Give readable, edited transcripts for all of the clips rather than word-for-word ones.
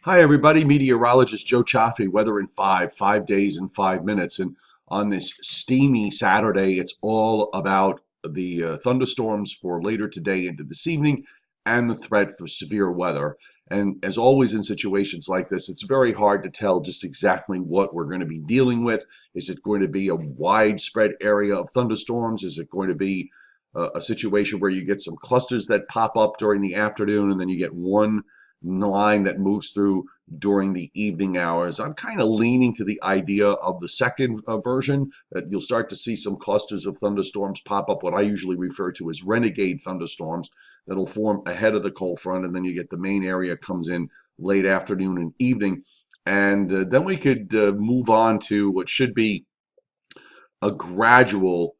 Hi, everybody. Meteorologist Joe Chaffee, weather in 5 days in 5 minutes. And on this steamy Saturday, it's all about the thunderstorms for later today into this evening and the threat for severe weather. And as always in situations like this, it's very hard to tell just exactly what we're going to be dealing with. Is it going to be a widespread area of thunderstorms? Is it going to be a situation where you get some clusters that pop up during the afternoon and then you get one line that moves through during the evening hours? I'm kind of leaning to the idea of the second version, that you'll start to see some clusters of thunderstorms pop up, what I usually refer to as renegade thunderstorms, that'll form ahead of the cold front, and then you get the main area comes in late afternoon and evening. And then we could move on to what should be a gradual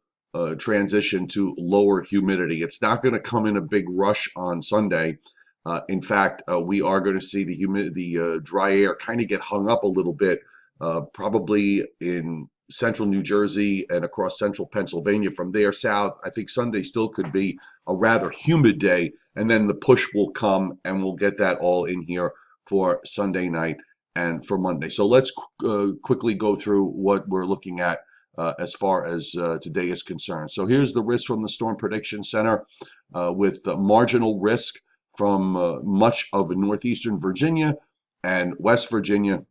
transition to lower humidity. It's not going to come in a big rush on Sunday. In fact, we are going to see the dry air kind of get hung up a little bit, probably in central New Jersey and across central Pennsylvania. From there south, I think Sunday still could be a rather humid day, and then the push will come, and we'll get that all in here for Sunday night and for Monday. So let's quickly go through what we're looking at as far as today is concerned. So here's the risk from the Storm Prediction Center, with marginal risk from much of northeastern Virginia and West Virginia,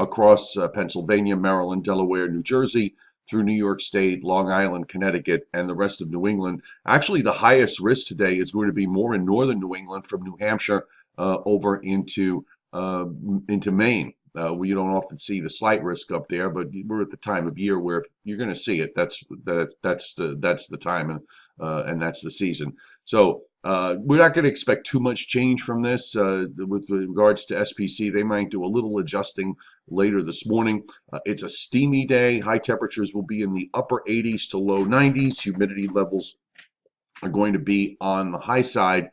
across Pennsylvania, Maryland, Delaware, New Jersey, through New York State, Long Island, Connecticut, and the rest of New England. Actually, the highest risk today is going to be more in northern New England, from New Hampshire over into Maine. We don't often see the slight risk up there, but we're at the time of year where you're going to see it. That's the time, and that's the season. So we're not going to expect too much change from this. With regards to SPC, they might do a little adjusting later this morning. It's a steamy day. High temperatures will be in the upper 80s to low 90s. Humidity levels are going to be on the high side.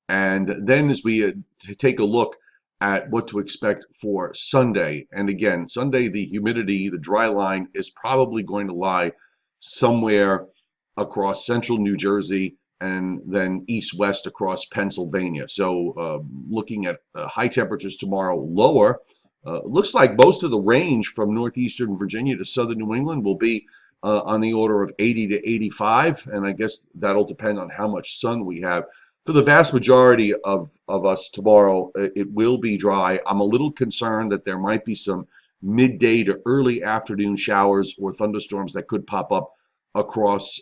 And then as we take a look at what to expect for Sunday, and again, Sunday, the humidity, the dry line, is probably going to lie somewhere across central New Jersey and then east-west across Pennsylvania. So looking at high temperatures tomorrow, lower. Looks like most of the range from northeastern Virginia to southern New England will be on the order of 80 to 85, and I guess that'll depend on how much sun we have. For the vast majority of us tomorrow, it will be dry. I'm a little concerned that there might be some midday to early afternoon showers or thunderstorms that could pop up across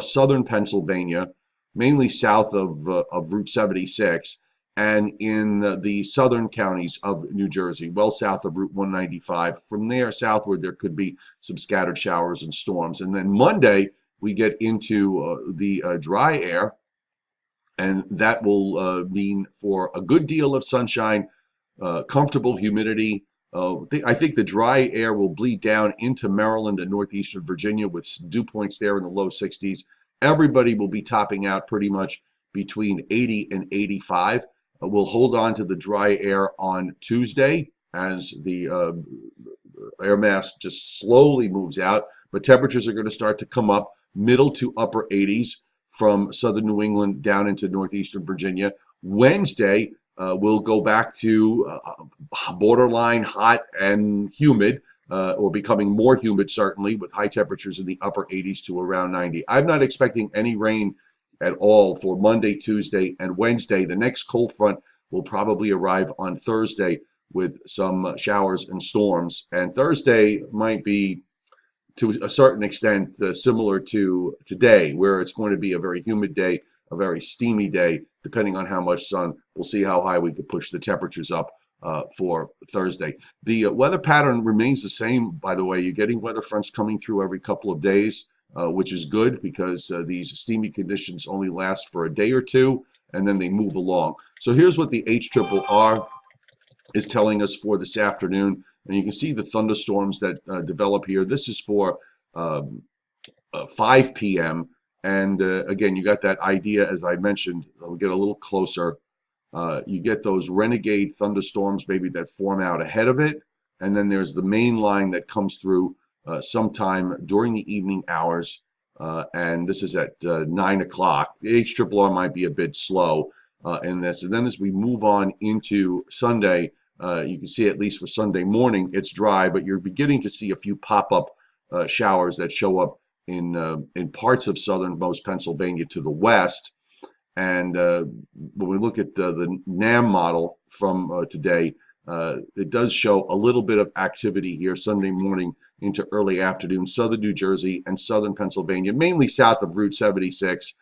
southern Pennsylvania, mainly south of Route 76, and in the southern counties of New Jersey, well south of Route 195. From there southward, there could be some scattered showers and storms. And then Monday, we get into the dry air, and that will mean for a good deal of sunshine, comfortable humidity. I think the dry air will bleed down into Maryland and northeastern Virginia with dew points there in the low 60s. Everybody will be topping out pretty much between 80 and 85. We'll hold on to the dry air on Tuesday as the air mass just slowly moves out, but temperatures are going to start to come up middle to upper 80s from southern New England down into northeastern Virginia. Wednesday, we'll go back to borderline hot and humid, or becoming more humid, certainly, with high temperatures in the upper 80s to around 90. I'm not expecting any rain at all for Monday, Tuesday, and Wednesday. The next cold front will probably arrive on Thursday with some showers and storms. And Thursday might be, to a certain extent, similar to today, where it's going to be a very humid day, a very steamy day, depending on how much sun. We'll see how high we could push the temperatures up for Thursday. The weather pattern remains the same, by the way. You're getting weather fronts coming through every couple of days, which is good, because these steamy conditions only last for a day or two, and then they move along. So here's what the HRRR is telling us for this afternoon. And you can see the thunderstorms that develop here. This is for 5 p.m. And again, you got that idea, as I mentioned. We'll get a little closer. You get those renegade thunderstorms maybe that form out ahead of it. And then there's the main line that comes through sometime during the evening hours. And this is at 9 o'clock. The HRRR might be a bit slow. in this. And then as we move on into Sunday, you can see at least for Sunday morning, it's dry, but you're beginning to see a few pop-up showers that show up in parts of southernmost Pennsylvania to the west. And when we look at the NAM model from today, it does show a little bit of activity here Sunday morning into early afternoon, southern New Jersey and southern Pennsylvania, mainly south of Route 76.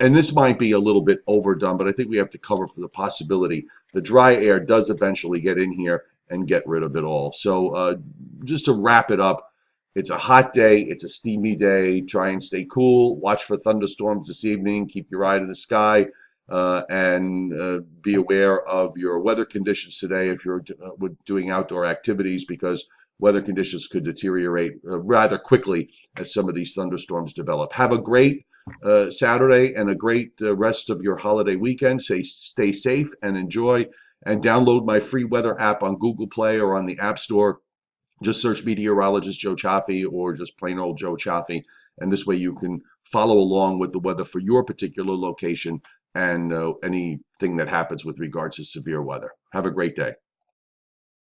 And this might be a little bit overdone, but I think we have to cover for the possibility the dry air does eventually get in here and get rid of it all. So just to wrap it up, it's a hot day. It's a steamy day. Try and stay cool. Watch for thunderstorms this evening. Keep your eye to the sky and be aware of your weather conditions today if you're doing outdoor activities, because weather conditions could deteriorate rather quickly as some of these thunderstorms develop. Have a great Saturday and a great rest of your holiday weekend. Stay safe and enjoy. And download my free weather app on Google Play or on the App Store. Just search meteorologist Joe Cioffi or just plain old Joe Cioffi. And this way you can follow along with the weather for your particular location and anything that happens with regards to severe weather. Have a great day.